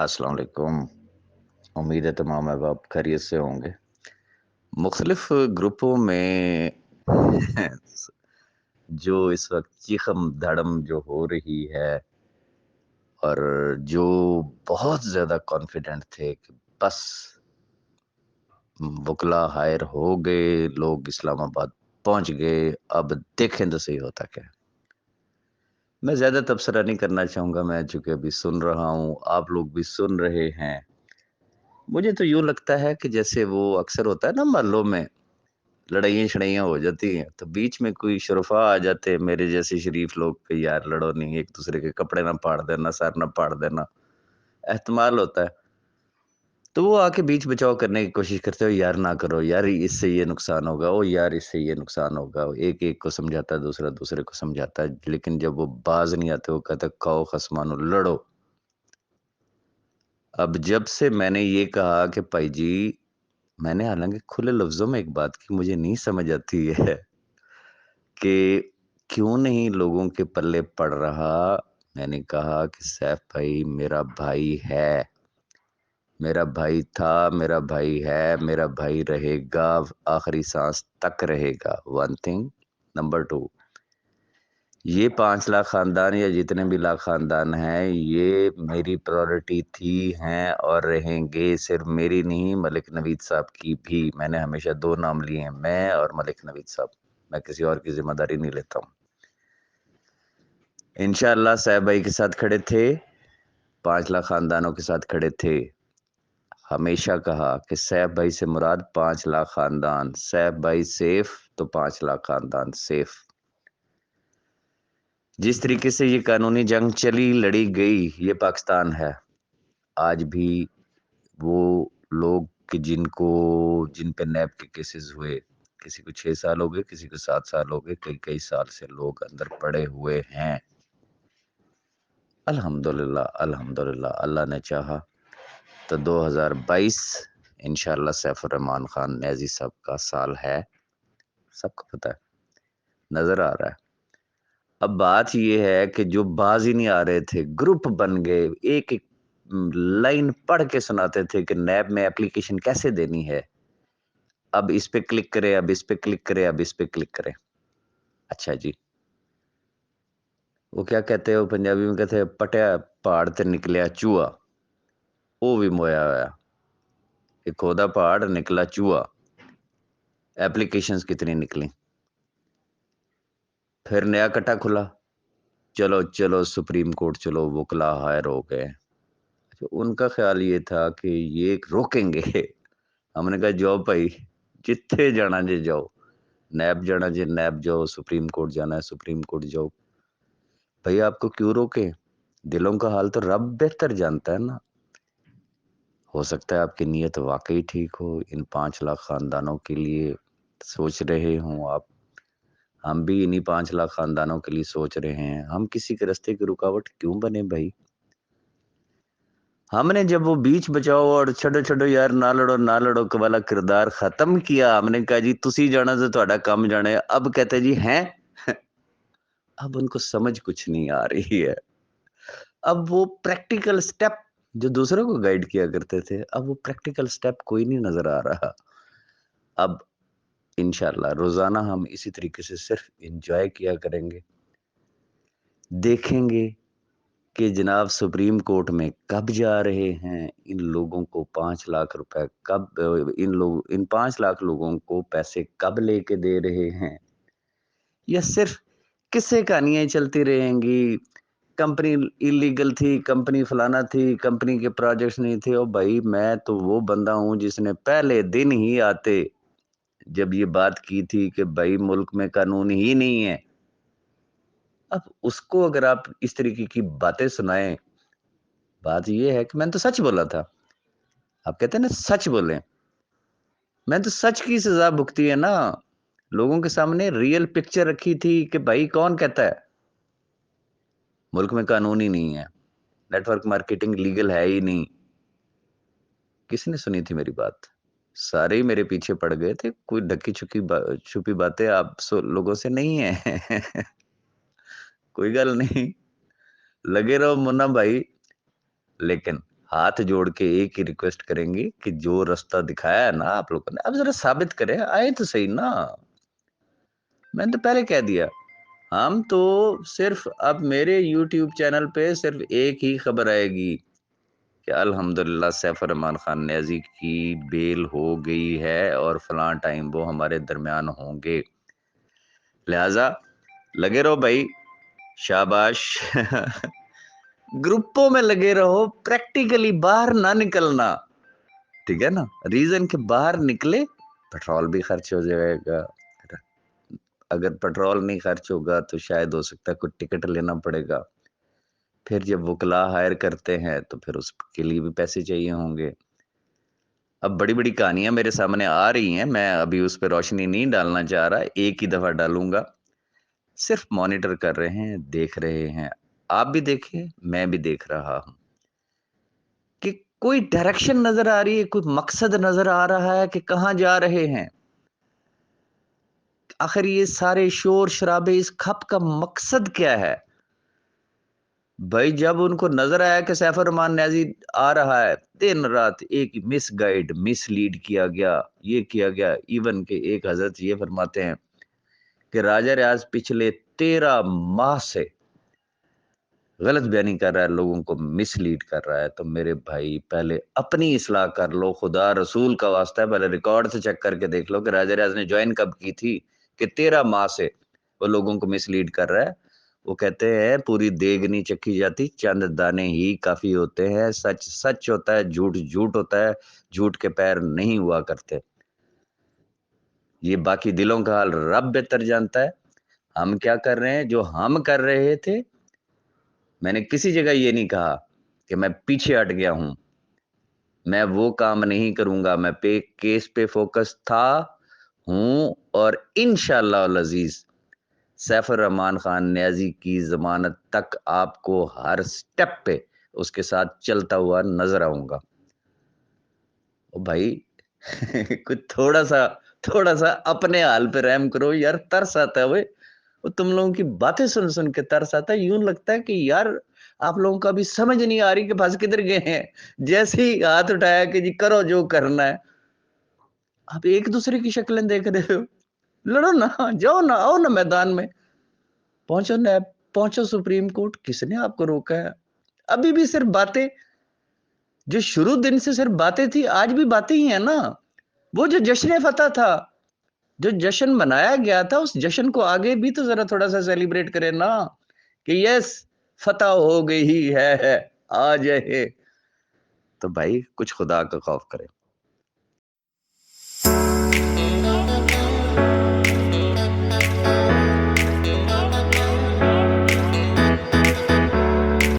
अस्सलाम वालेकुम। उम्मीद है तमाम अहबाब खैरियत से होंगे। मुख्तलिफ ग्रुपों में जो इस वक़्त चीखम-धड़म जो हो रही है और जो बहुत ज़्यादा कॉन्फिडेंट थे कि बस वकला हायर हो गए, लोग इस्लामाबाद पहुँच गए, अब देखें तो सही होता क्या है। मैं ज़्यादा तबसरा नहीं करना चाहूँगा, मैं चूँकि अभी सुन रहा हूँ, आप लोग भी सुन रहे हैं। मुझे तो यूँ लगता है कि जैसे वो अक्सर होता है ना मोहल्लों में, लड़ाइयाँ-शड़ाइयाँ हो जाती हैं, तो बीच में कोई शुरफ़ा आ जाते हैं मेरे जैसे शरीफ लोग कि यार लड़ो नहीं, एक-दूसरे के कपड़े ना फाड़ देना, सर ना फाड़ देना, एहतमाल होता है। तो वो आके बीच बचाव करने की कोशिश करते हो, यार ना करो, यार इससे ये नुकसान होगा, ओ यार इससे ये नुकसान होगा। एक-एक को समझाता है, दूसरा दूसरे को समझाता है, लेकिन जब वो बाज़ नहीं आते, वो कहता है, "खाओ खसमानो लड़ो।" अब जब से मैंने ये कहा कि भाई जी मैंने हालाँकि खुले लफ्ज़ों में एक बात की मुझे नहीं समझ आती है कि क्यों नहीं लोगों के पल्ले पड़ रहा। मैंने कहा कि सैफ भाई मेरा भाई है, मेरा भाई था, मेरा भाई है, मेरा भाई रहेगा, आखिरी साँस तक रहेगा, 1 थिंग। नंबर 2 ये 5 लाख ख़ानदान या जितने भी लाख ख़ानदान हैं, ये मेरी प्रायोरिटी थी, हैं और रहेंगे। सिर्फ़ मेरी नहीं, मलिक नवीद साहब की भी। मैंने हमेशा 2 नाम लिए हैं, मैं और मलिक नवीद साहब। मैं किसी और की ज़िम्मेदारी नहीं लेता हूँ। इंशाअल्लाह सैफ भाई के साथ खड़े थे, 5 लाख ख़ानदानों के साथ खड़े थे। हमेशा कहा कि सैफ भाई से मुराद 5 लाख ख़ानदान, सैफ भाई सेफ़ तो 5 लाख ख़ानदान सेफ़। जिस तरीके से ये कानूनी जंग चली, लड़ी गई, ये पाकिस्तान है। आज भी वो लोग कि जिन पे नैब के केसेस हुए, किसी को 6 साल हो गए, किसी को 7 साल हो गए, कई-कई साल से लोग अंदर पड़े हुए हैं। अल्हम्दुलिल्लाह, अल्हम्दुलिल्लाह अल्लाह ने चाहा तो 2022 इंशाअल्लाह सैफ उर-रहमान खान न्याज़ी साहब का साल है, सबको पता है, नज़र आ रहा है। अब बात ये है कि जो बाज़ ही नहीं आ रहे थे, ग्रुप बन गए, एक-एक लाइन पढ़ के सुनाते थे कि नैब में एप्लीकेशन कैसे देनी है। अब इस पे क्लिक करें, अब इस पे क्लिक करें, अब इस पे क्लिक करें। अच्छा जी, वो क्या कहते हैं, वो पंजाबी में कहते हैं, "पटिया पहाड़ ते निकलिया चूहा, ਉਹ ਵੀ मोया होया। एक ओदा पहाड़ निकला चूहा, एप्लीकेशंस कितनी निकली। फिर नया कट्टा खुला, चलो, चलो सुप्रीम कोर्ट चलो, वकला हायर हो गए। तो उनका ख़्याल ये था कि ये रोकेंगे। हमने कहा जाओ भाई, जिथे जाना जे जाओ। नैब जाना जे नैब जाओ, सुप्रीम कोर्ट जाना है सुप्रीम कोर्ट जाओ। भई आपको क्यों रोके? दिलों का हाल तो रब बेहतर जानता है ना। हो सकता है आपकी नीयत वाक़ई ठीक हो, इन 5 लाख ख़ानदानों के लिए सोच रहे हों आप। हम भी इन्हीं 5 लाख ख़ानदानों के लिए सोच रहे हैं। हम किसी के रास्ते की रुकावट क्यों बने भई? हमने जब वो बीच बचाओ और छड़ो-छड़ो यार ना लड़ो वाला किरदार ख़त्म किया, हमने कहा जी तुसी जाना तो ਤੁਹਾਡਾ ਕੰਮ जाना है। अब कहते हैं जी हैं? अब उनको समझ कुछ नहीं आ रही है। अब वो प्रैक्टिकल स्टेप जो दूसरों को गाइड किया करते थे, अब वो प्रैक्टिकल स्टेप कोई नहीं नज़र आ रहा। अब इंशाअल्लाह रोज़ाना हम इसी तरीके से सिर्फ़ एन्जॉय किया करेंगे। देखेंगे कि जनाब सुप्रीम कोर्ट में कब जा रहे हैं, इन लोगों को 5 लाख रुपए कब इन 5 लाख लोगों को पैसे कब लेके दे रहे हैं, या सिर्फ़ किस्से-कहानियाँ ही चलती रहेंगी, कंपनी इल्लीगल थी, कंपनी फलाना थी, कंपनी के प्रोजेक्ट्स नहीं थे। ओ भाई मैं तो वो बंदा हूँ जिसने पहले दिन ही आते, जब ये बात की थी कि भाई मुल्क में कानून ही नहीं है। अब उसको अगर आप इस तरीके की बातें सुनाएँ, बात ये है कि मैंने तो सच बोला था। आप कहते हैं ना सच बोलें, मैंने तो सच की सज़ा भुगती है ना। लोगों के सामने रियल पिक्चर रखी थी कि भाई कौन कहता है, मुल्क में कानून ही नहीं है, नेटवर्क मार्केटिंग लीगल है ही नहीं। किसने सुनी थी मेरी बात? सारे ही मेरे पीछे पड़ गए थे, कोई छुपी बातें आप लोगों से नहीं है। कोई गल नहीं, लगे रहो मुन्ना भाई, लेकिन हाथ जोड़ के एक ही रिक्वेस्ट करेंगे कि जो रास्ता दिखाया है ना आप लोगों ने, अब ज़रा साबित करें, आए तो सही ना। मैंने तो पहले कह दिया, हम तो सिर्फ़ अब मेरे यूट्यूब चैनल पे सिर्फ़ एक ही खबर आएगी कि अल्हम्दुलिल्लाह सैफ रहमान खान नियाज़ी की बेल हो गई है और फलां टाइम वो हमारे दरमियान होंगे। लिहाज़ा लगे रहो भाई, शाबाश। ग्रुपों में लगे रहो, प्रैक्टिकली बाहर ना निकलना, ठीक है ना? रीज़न कि बाहर निकले, पेट्रोल भी खर्च हो जाएगा। अगर पेट्रोल नहीं खर्च होगा तो शायद हो सकता है कोई टिकट लेना पड़ेगा। फिर जब वकला हायर करते हैं तो फिर उसके लिए भी पैसे चाहिए होंगे। अब बड़ी-बड़ी कहानियाँ मेरे सामने आ रही हैं, मैं अभी उस पे रोशनी नहीं डालना चाह रहा, एक ही दफ़ा डालूँगा। सिर्फ़ मॉनिटर कर रहे हैं, देख रहे हैं। आप भी देखिए, मैं भी देख रहा हूँ कि कोई डायरेक्शन नज़र आ रही है, कोई मकसद नज़र आ रहा है कि कहाँ जा रहे हैं। आखिर ये सारे शोर-शराबे, इस खप का मकसद क्या है? भाई जब उनको नज़र आया कि सैफ रहमान नियाज़ी आ रहा है, दिन-रात एक मिसगाइड, मिसलीड किया गया, ये किया गया। इवन के एक हज़रत ये फरमाते हैं कि राजा रियाज़ पिछले 13 माह से गलत बयानी कर रहा है, लोगों को मिसलीड कर रहा है। तो मेरे भाई पहले अपनी इस्लाह कर लो, खुदा रसूल का वास्ता है, पहले रिकॉर्ड से चेक करके देख लो कि राजा रियाज़ ने जॉइन कब की थी कि 13 माह से वो लोगों को मिसलीड कर रहा है। वो कहते हैं पूरी देग नहीं चखी जाती, चंद दाने ही काफ़ी होते हैं। सच सच होता है, झूठ झूठ होता है, झूठ के पैर नहीं हुआ करते। ये बाकी दिलों का हाल रब बेहतर जानता है। हम क्या कर रहे हैं, जो हम कर रहे थे, मैंने किसी जगह ये नहीं कहा कि मैं पीछे हट गया हूँ। मैं वो काम नहीं करूँगा, मैं पे केस पे फ़ोकस था, हूँ और इंशाअल्लाह अल अज़ीज़ सैफ उर-रहमान खान नियाज़ी की ज़मानत तक आपको हर स्टेप पे उसके साथ चलता हुआ नज़र आऊँगा। ओ भाई कुछ थोड़ा-सा अपने हाल पे रहम करो यार, तरस आता है ओए। वो तुम लोगों की बातें सुन-सुन के तरस आता है, यूँ लगता है कि यार आप लोगों को अभी समझ नहीं आ रही कि फँस किधर गए हैं। जैसे ही हाथ उठाया कि जी करो जो करना है, आप एक-दूसरे की शक्लें देख रहे हो। लड़ो ना, जाओ ना, आओ ना मैदान में। पहुँचो नैब, पहुँचो सुप्रीम कोर्ट, किसने आपको रोका है? अभी भी सिर्फ़ बातें, जो शुरू दिन से सिर्फ़ बातें थी, आज भी बातें ही हैं ना। वो जो जश्न-ए-फ़तह था, जो जश्न मनाया गया था, उस जश्न को आगे भी तो ज़रा थोड़ा-सा सेलिब्रेट करें ना, कि यस फ़तह हो गई है, आ जाए। तो भाई कुछ खुदा का खौफ करें।